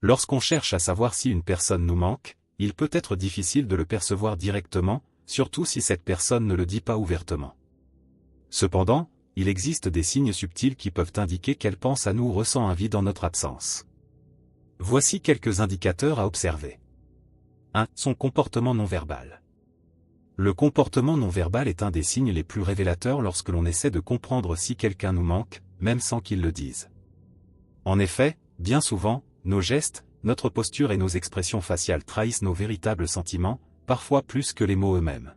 Lorsqu'on cherche à savoir si une personne nous manque, il peut être difficile de le percevoir directement, surtout si cette personne ne le dit pas ouvertement. Cependant, il existe des signes subtils qui peuvent indiquer qu'elle pense à nous ou ressent un vide en notre absence. Voici quelques indicateurs à observer. 1. Son comportement non verbal. Le comportement non verbal est un des signes les plus révélateurs lorsque l'on essaie de comprendre si quelqu'un nous manque, même sans qu'il le dise. En effet, bien souvent, nos gestes, notre posture et nos expressions faciales trahissent nos véritables sentiments, parfois plus que les mots eux-mêmes.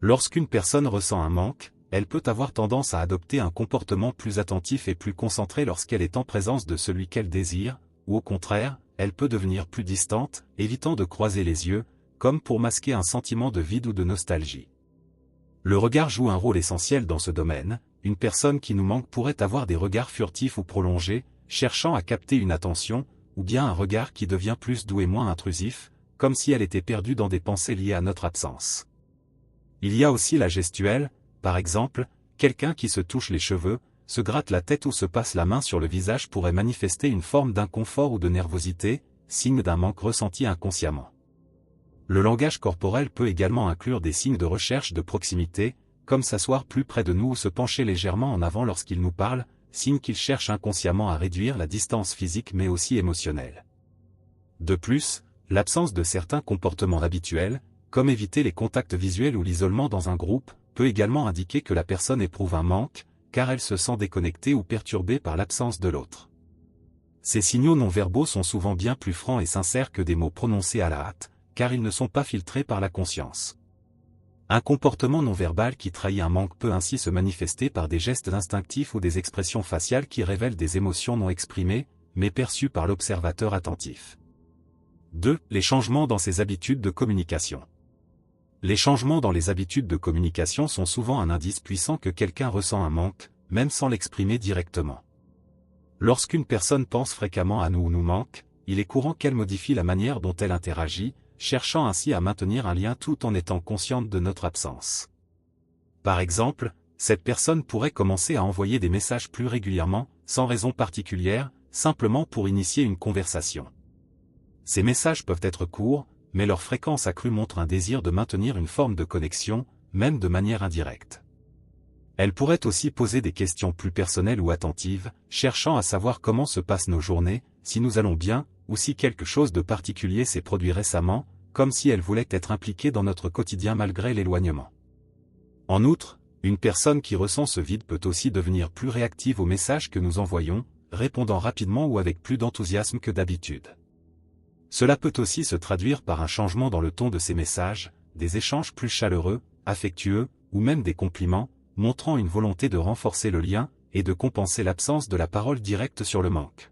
Lorsqu'une personne ressent un manque, elle peut avoir tendance à adopter un comportement plus attentif et plus concentré lorsqu'elle est en présence de celui qu'elle désire, ou au contraire, elle peut devenir plus distante, évitant de croiser les yeux, comme pour masquer un sentiment de vide ou de nostalgie. Le regard joue un rôle essentiel dans ce domaine. Une personne qui nous manque pourrait avoir des regards furtifs ou prolongés, cherchant à capter une attention, ou bien un regard qui devient plus doux et moins intrusif, comme si elle était perdue dans des pensées liées à notre absence. Il y a aussi la gestuelle, par exemple, quelqu'un qui se touche les cheveux, se gratte la tête ou se passe la main sur le visage pourrait manifester une forme d'inconfort ou de nervosité, signe d'un manque ressenti inconsciemment. Le langage corporel peut également inclure des signes de recherche de proximité, comme s'asseoir plus près de nous ou se pencher légèrement en avant lorsqu'il nous parle, signe qu'il cherche inconsciemment à réduire la distance physique mais aussi émotionnelle. De plus, l'absence de certains comportements habituels, comme éviter les contacts visuels ou l'isolement dans un groupe, peut également indiquer que la personne éprouve un manque, car elle se sent déconnectée ou perturbée par l'absence de l'autre. Ces signaux non-verbaux sont souvent bien plus francs et sincères que des mots prononcés à la hâte, car ils ne sont pas filtrés par la conscience. Un comportement non-verbal qui trahit un manque peut ainsi se manifester par des gestes instinctifs ou des expressions faciales qui révèlent des émotions non exprimées, mais perçues par l'observateur attentif. 2. Les changements dans ses habitudes de communication. Les changements dans les habitudes de communication sont souvent un indice puissant que quelqu'un ressent un manque, même sans l'exprimer directement. Lorsqu'une personne pense fréquemment à nous ou nous manque, il est courant qu'elle modifie la manière dont elle interagit, cherchant ainsi à maintenir un lien tout en étant consciente de notre absence. Par exemple, cette personne pourrait commencer à envoyer des messages plus régulièrement, sans raison particulière, simplement pour initier une conversation. Ces messages peuvent être courts, mais leur fréquence accrue montre un désir de maintenir une forme de connexion, même de manière indirecte. Elle pourrait aussi poser des questions plus personnelles ou attentives, cherchant à savoir comment se passent nos journées, si nous allons bien, ou si quelque chose de particulier s'est produit récemment, comme si elle voulait être impliquée dans notre quotidien malgré l'éloignement. En outre, une personne qui ressent ce vide peut aussi devenir plus réactive aux messages que nous envoyons, répondant rapidement ou avec plus d'enthousiasme que d'habitude. Cela peut aussi se traduire par un changement dans le ton de ces messages, des échanges plus chaleureux, affectueux, ou même des compliments, montrant une volonté de renforcer le lien, et de compenser l'absence de la parole directe sur le manque.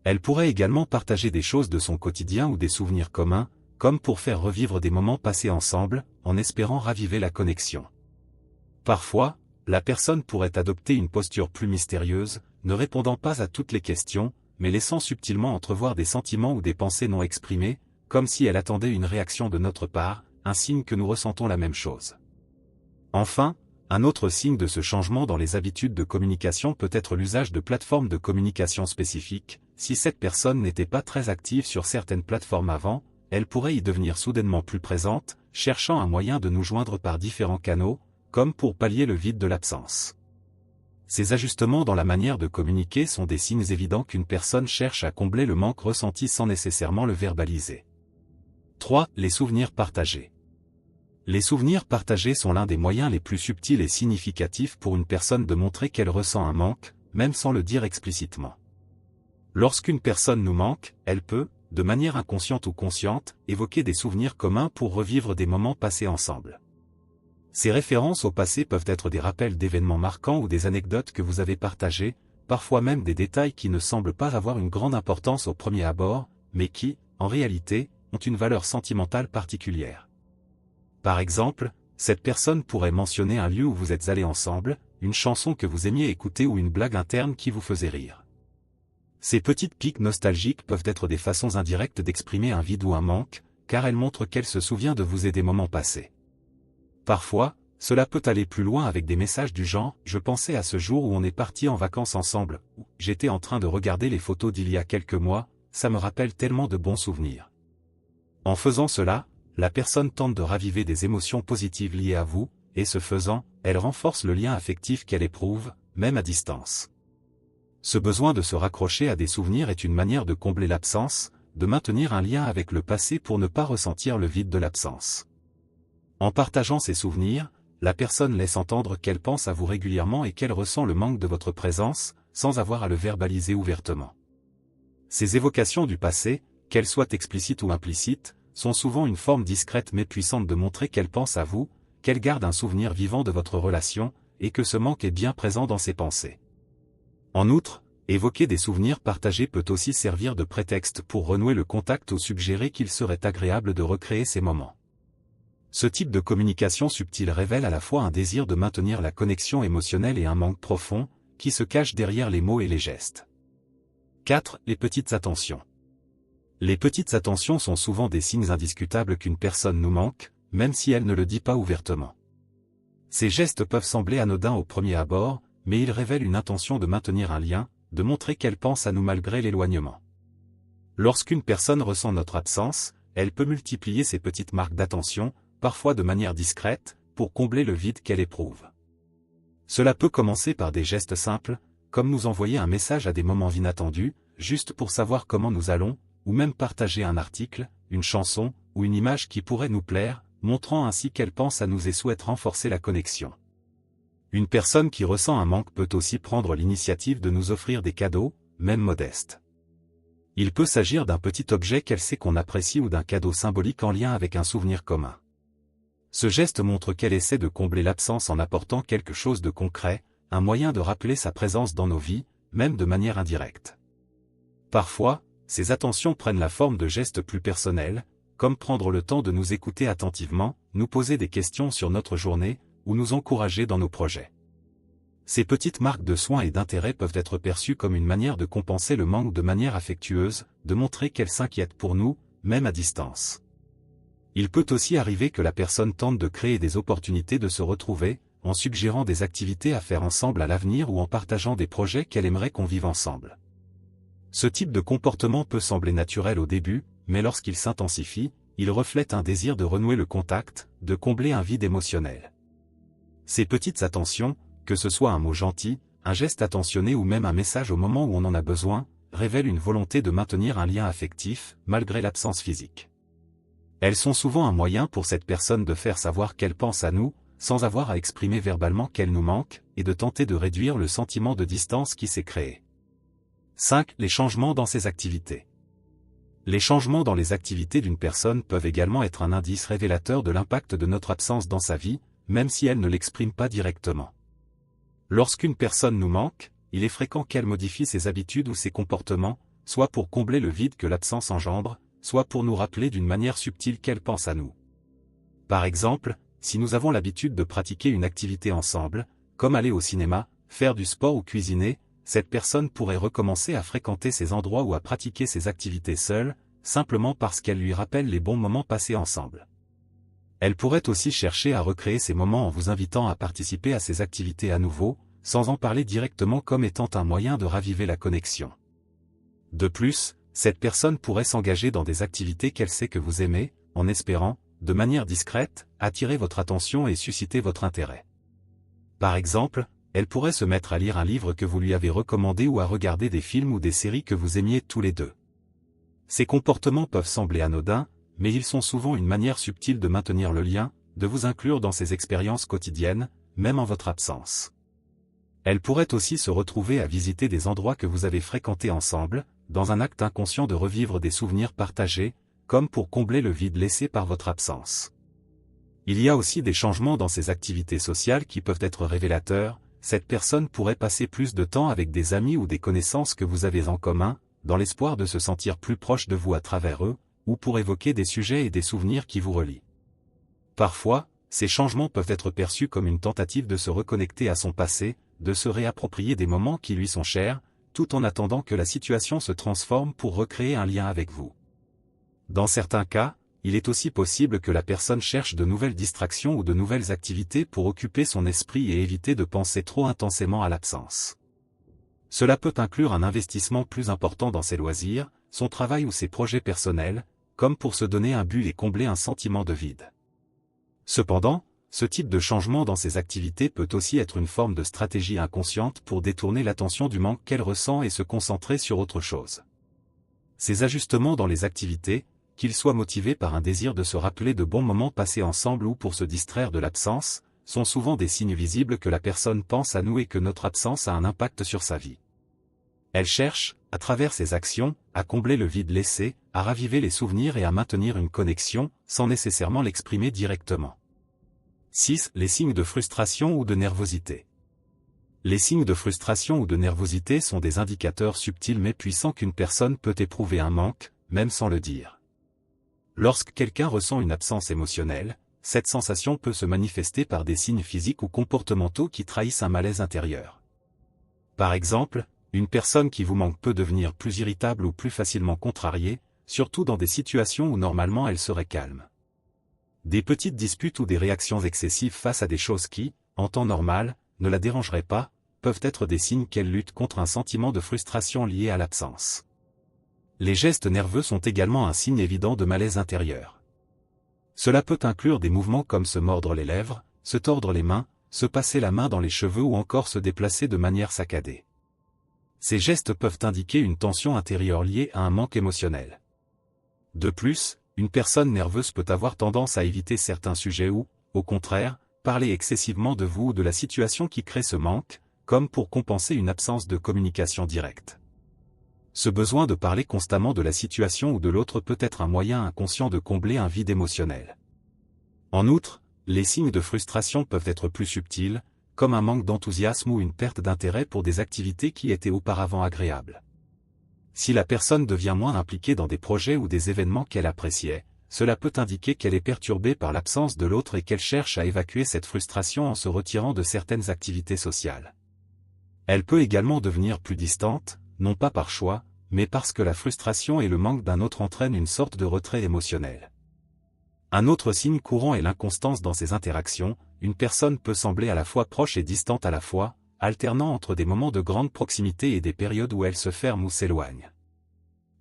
Elle pourrait également partager des choses de son quotidien ou des souvenirs communs, comme pour faire revivre des moments passés ensemble, en espérant raviver la connexion. Parfois, la personne pourrait adopter une posture plus mystérieuse, ne répondant pas à toutes les questions, mais laissant subtilement entrevoir des sentiments ou des pensées non exprimées, comme si elle attendait une réaction de notre part, un signe que nous ressentons la même chose. Enfin, un autre signe de ce changement dans les habitudes de communication peut être l'usage de plateformes de communication spécifiques. Si cette personne n'était pas très active sur certaines plateformes avant, elle pourrait y devenir soudainement plus présente, cherchant un moyen de nous joindre par différents canaux, comme pour pallier le vide de l'absence. Ces ajustements dans la manière de communiquer sont des signes évidents qu'une personne cherche à combler le manque ressenti sans nécessairement le verbaliser. 3. Les souvenirs partagés. Les souvenirs partagés sont l'un des moyens les plus subtils et significatifs pour une personne de montrer qu'elle ressent un manque, même sans le dire explicitement. Lorsqu'une personne nous manque, elle peut, de manière inconsciente ou consciente, évoquer des souvenirs communs pour revivre des moments passés ensemble. Ces références au passé peuvent être des rappels d'événements marquants ou des anecdotes que vous avez partagées, parfois même des détails qui ne semblent pas avoir une grande importance au premier abord, mais qui, en réalité, ont une valeur sentimentale particulière. Par exemple, cette personne pourrait mentionner un lieu où vous êtes allés ensemble, une chanson que vous aimiez écouter ou une blague interne qui vous faisait rire. Ces petites piques nostalgiques peuvent être des façons indirectes d'exprimer un vide ou un manque, car elles montrent qu'elle se souvient de vous et des moments passés. Parfois, cela peut aller plus loin avec des messages du genre « Je pensais à ce jour où on est parti en vacances ensemble » ou « J'étais en train de regarder les photos d'il y a quelques mois » ça me rappelle tellement de bons souvenirs. En faisant cela, la personne tente de raviver des émotions positives liées à vous, et ce faisant, elle renforce le lien affectif qu'elle éprouve, même à distance. Ce besoin de se raccrocher à des souvenirs est une manière de combler l'absence, de maintenir un lien avec le passé pour ne pas ressentir le vide de l'absence. En partageant ces souvenirs, la personne laisse entendre qu'elle pense à vous régulièrement et qu'elle ressent le manque de votre présence, sans avoir à le verbaliser ouvertement. Ces évocations du passé, qu'elles soient explicites ou implicites, sont souvent une forme discrète mais puissante de montrer qu'elle pense à vous, qu'elle garde un souvenir vivant de votre relation, et que ce manque est bien présent dans ses pensées. En outre, évoquer des souvenirs partagés peut aussi servir de prétexte pour renouer le contact ou suggérer qu'il serait agréable de recréer ces moments. Ce type de communication subtile révèle à la fois un désir de maintenir la connexion émotionnelle et un manque profond, qui se cache derrière les mots et les gestes. 4. Les petites attentions. Les petites attentions sont souvent des signes indiscutables qu'une personne nous manque, même si elle ne le dit pas ouvertement. Ces gestes peuvent sembler anodins au premier abord, mais ils révèlent une intention de maintenir un lien, de montrer qu'elle pense à nous malgré l'éloignement. Lorsqu'une personne ressent notre absence, elle peut multiplier ces petites marques d'attention, parfois de manière discrète, pour combler le vide qu'elle éprouve. Cela peut commencer par des gestes simples, comme nous envoyer un message à des moments inattendus, juste pour savoir comment nous allons, ou même partager un article, une chanson, ou une image qui pourrait nous plaire, montrant ainsi qu'elle pense à nous et souhaite renforcer la connexion. Une personne qui ressent un manque peut aussi prendre l'initiative de nous offrir des cadeaux, même modestes. Il peut s'agir d'un petit objet qu'elle sait qu'on apprécie ou d'un cadeau symbolique en lien avec un souvenir commun. Ce geste montre qu'elle essaie de combler l'absence en apportant quelque chose de concret, un moyen de rappeler sa présence dans nos vies, même de manière indirecte. Parfois, ces attentions prennent la forme de gestes plus personnels, comme prendre le temps de nous écouter attentivement, nous poser des questions sur notre journée, ou nous encourager dans nos projets. Ces petites marques de soin et d'intérêt peuvent être perçues comme une manière de compenser le manque de manière affectueuse, de montrer qu'elle s'inquiète pour nous, même à distance. Il peut aussi arriver que la personne tente de créer des opportunités de se retrouver, en suggérant des activités à faire ensemble à l'avenir ou en partageant des projets qu'elle aimerait qu'on vive ensemble. Ce type de comportement peut sembler naturel au début, mais lorsqu'il s'intensifie, il reflète un désir de renouer le contact, de combler un vide émotionnel. Ces petites attentions, que ce soit un mot gentil, un geste attentionné ou même un message au moment où on en a besoin, révèlent une volonté de maintenir un lien affectif, malgré l'absence physique. Elles sont souvent un moyen pour cette personne de faire savoir qu'elle pense à nous, sans avoir à exprimer verbalement qu'elle nous manque, et de tenter de réduire le sentiment de distance qui s'est créé. 5. Les changements dans ses activités. Les changements dans les activités d'une personne peuvent également être un indice révélateur de l'impact de notre absence dans sa vie, même si elle ne l'exprime pas directement. Lorsqu'une personne nous manque, il est fréquent qu'elle modifie ses habitudes ou ses comportements, soit pour combler le vide que l'absence engendre, soit pour nous rappeler d'une manière subtile qu'elle pense à nous. Par exemple, si nous avons l'habitude de pratiquer une activité ensemble, comme aller au cinéma, faire du sport ou cuisiner, cette personne pourrait recommencer à fréquenter ces endroits ou à pratiquer ces activités seule, simplement parce qu'elle lui rappelle les bons moments passés ensemble. Elle pourrait aussi chercher à recréer ces moments en vous invitant à participer à ces activités à nouveau, sans en parler directement comme étant un moyen de raviver la connexion. De plus, cette personne pourrait s'engager dans des activités qu'elle sait que vous aimez, en espérant, de manière discrète, attirer votre attention et susciter votre intérêt. Par exemple, elle pourrait se mettre à lire un livre que vous lui avez recommandé ou à regarder des films ou des séries que vous aimiez tous les deux. Ces comportements peuvent sembler anodins, mais ils sont souvent une manière subtile de maintenir le lien, de vous inclure dans ces expériences quotidiennes, même en votre absence. Elle pourrait aussi se retrouver à visiter des endroits que vous avez fréquentés ensemble, dans un acte inconscient de revivre des souvenirs partagés, comme pour combler le vide laissé par votre absence. Il y a aussi des changements dans ces activités sociales qui peuvent être révélateurs. Cette personne pourrait passer plus de temps avec des amis ou des connaissances que vous avez en commun, dans l'espoir de se sentir plus proche de vous à travers eux, ou pour évoquer des sujets et des souvenirs qui vous relient. Parfois, ces changements peuvent être perçus comme une tentative de se reconnecter à son passé, de se réapproprier des moments qui lui sont chers, tout en attendant que la situation se transforme pour recréer un lien avec vous. Dans certains cas, il est aussi possible que la personne cherche de nouvelles distractions ou de nouvelles activités pour occuper son esprit et éviter de penser trop intensément à l'absence. Cela peut inclure un investissement plus important dans ses loisirs, son travail ou ses projets personnels, comme pour se donner un but et combler un sentiment de vide. Cependant, ce type de changement dans ses activités peut aussi être une forme de stratégie inconsciente pour détourner l'attention du manque qu'elle ressent et se concentrer sur autre chose. Ces ajustements dans les activités, qu'ils soient motivés par un désir de se rappeler de bons moments passés ensemble ou pour se distraire de l'absence, sont souvent des signes visibles que la personne pense à nous et que notre absence a un impact sur sa vie. Elle cherche, à travers ses actions, à combler le vide laissé, à raviver les souvenirs et à maintenir une connexion, sans nécessairement l'exprimer directement. 6. Les signes de frustration ou de nervosité. Les signes de frustration ou de nervosité sont des indicateurs subtils mais puissants qu'une personne peut éprouver un manque, même sans le dire. Lorsque quelqu'un ressent une absence émotionnelle, cette sensation peut se manifester par des signes physiques ou comportementaux qui trahissent un malaise intérieur. Par exemple, une personne qui vous manque peut devenir plus irritable ou plus facilement contrariée, surtout dans des situations où normalement elle serait calme. Des petites disputes ou des réactions excessives face à des choses qui, en temps normal, ne la dérangeraient pas, peuvent être des signes qu'elle lutte contre un sentiment de frustration lié à l'absence. Les gestes nerveux sont également un signe évident de malaise intérieur. Cela peut inclure des mouvements comme se mordre les lèvres, se tordre les mains, se passer la main dans les cheveux ou encore se déplacer de manière saccadée. Ces gestes peuvent indiquer une tension intérieure liée à un manque émotionnel. De plus, une personne nerveuse peut avoir tendance à éviter certains sujets ou, au contraire, parler excessivement de vous ou de la situation qui crée ce manque, comme pour compenser une absence de communication directe. Ce besoin de parler constamment de la situation ou de l'autre peut être un moyen inconscient de combler un vide émotionnel. En outre, les signes de frustration peuvent être plus subtils, comme un manque d'enthousiasme ou une perte d'intérêt pour des activités qui étaient auparavant agréables. Si la personne devient moins impliquée dans des projets ou des événements qu'elle appréciait, cela peut indiquer qu'elle est perturbée par l'absence de l'autre et qu'elle cherche à évacuer cette frustration en se retirant de certaines activités sociales. Elle peut également devenir plus distante, non pas par choix, mais parce que la frustration et le manque d'un autre entraînent une sorte de retrait émotionnel. Un autre signe courant est l'inconstance dans ses interactions. Une personne peut sembler à la fois proche et distante à la fois, alternant entre des moments de grande proximité et des périodes où elle se ferme ou s'éloigne.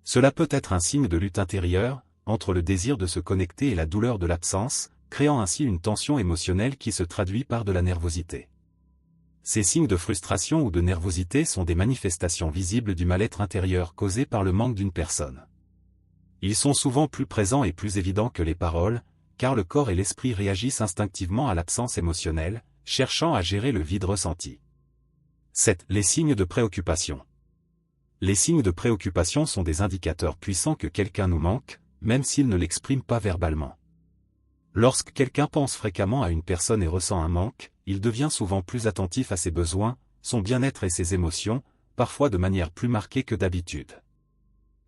Cela peut être un signe de lutte intérieure, entre le désir de se connecter et la douleur de l'absence, créant ainsi une tension émotionnelle qui se traduit par de la nervosité. Ces signes de frustration ou de nervosité sont des manifestations visibles du mal-être intérieur causé par le manque d'une personne. Ils sont souvent plus présents et plus évidents que les paroles, car le corps et l'esprit réagissent instinctivement à l'absence émotionnelle, cherchant à gérer le vide ressenti. 7. Les signes de préoccupation. Les signes de préoccupation sont des indicateurs puissants que quelqu'un nous manque, même s'il ne l'exprime pas verbalement. Lorsque quelqu'un pense fréquemment à une personne et ressent un manque, il devient souvent plus attentif à ses besoins, son bien-être et ses émotions, parfois de manière plus marquée que d'habitude.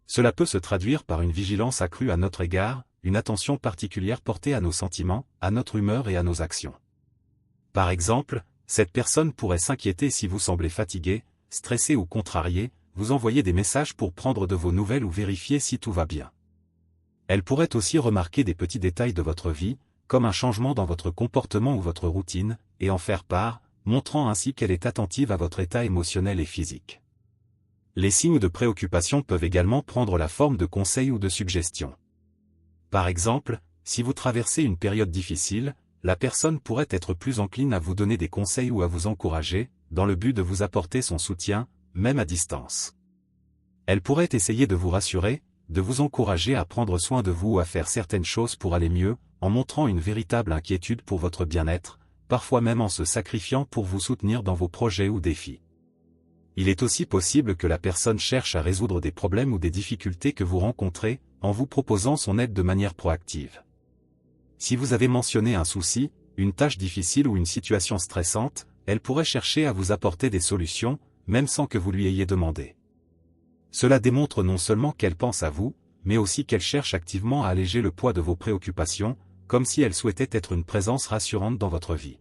Cela peut se traduire par une vigilance accrue à notre égard, une attention particulière portée à nos sentiments, à notre humeur et à nos actions. Par exemple, cette personne pourrait s'inquiéter si vous semblez fatigué, stressé ou contrarié, vous envoyer des messages pour prendre de vos nouvelles ou vérifier si tout va bien. Elle pourrait aussi remarquer des petits détails de votre vie, comme un changement dans votre comportement ou votre routine, et en faire part, montrant ainsi qu'elle est attentive à votre état émotionnel et physique. Les signes de préoccupation peuvent également prendre la forme de conseils ou de suggestions. Par exemple, si vous traversez une période difficile, la personne pourrait être plus encline à vous donner des conseils ou à vous encourager, dans le but de vous apporter son soutien, même à distance. Elle pourrait essayer de vous rassurer, de vous encourager à prendre soin de vous ou à faire certaines choses pour aller mieux, en montrant une véritable inquiétude pour votre bien-être, parfois même en se sacrifiant pour vous soutenir dans vos projets ou défis. Il est aussi possible que la personne cherche à résoudre des problèmes ou des difficultés que vous rencontrez, en vous proposant son aide de manière proactive. Si vous avez mentionné un souci, une tâche difficile ou une situation stressante, elle pourrait chercher à vous apporter des solutions, même sans que vous lui ayez demandé. Cela démontre non seulement qu'elle pense à vous, mais aussi qu'elle cherche activement à alléger le poids de vos préoccupations, comme si elle souhaitait être une présence rassurante dans votre vie.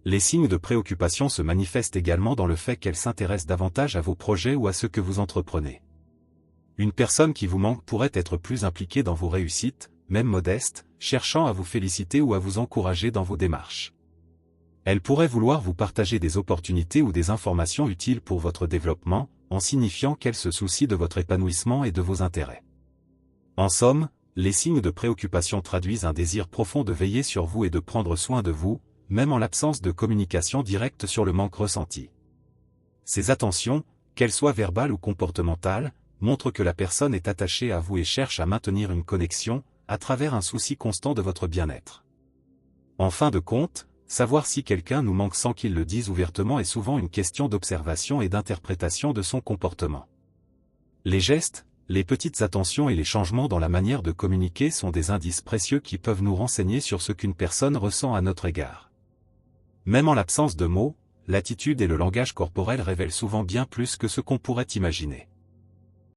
Les signes de préoccupation se manifestent également dans le fait qu'elle s'intéresse davantage à vos projets ou à ce que vous entreprenez. Une personne qui vous manque pourrait être plus impliquée dans vos réussites, même modestes, cherchant à vous féliciter ou à vous encourager dans vos démarches. Elle pourrait vouloir vous partager des opportunités ou des informations utiles pour votre développement, en signifiant qu'elle se soucie de votre épanouissement et de vos intérêts. En somme, les signes de préoccupation traduisent un désir profond de veiller sur vous et de prendre soin de vous, même en l'absence de communication directe sur le manque ressenti. Ces attentions, qu'elles soient verbales ou comportementales, montrent que la personne est attachée à vous et cherche à maintenir une connexion, à travers un souci constant de votre bien-être. En fin de compte, savoir si quelqu'un nous manque sans qu'il le dise ouvertement est souvent une question d'observation et d'interprétation de son comportement. Les gestes, les petites attentions et les changements dans la manière de communiquer sont des indices précieux qui peuvent nous renseigner sur ce qu'une personne ressent à notre égard. Même en l'absence de mots, l'attitude et le langage corporel révèlent souvent bien plus que ce qu'on pourrait imaginer.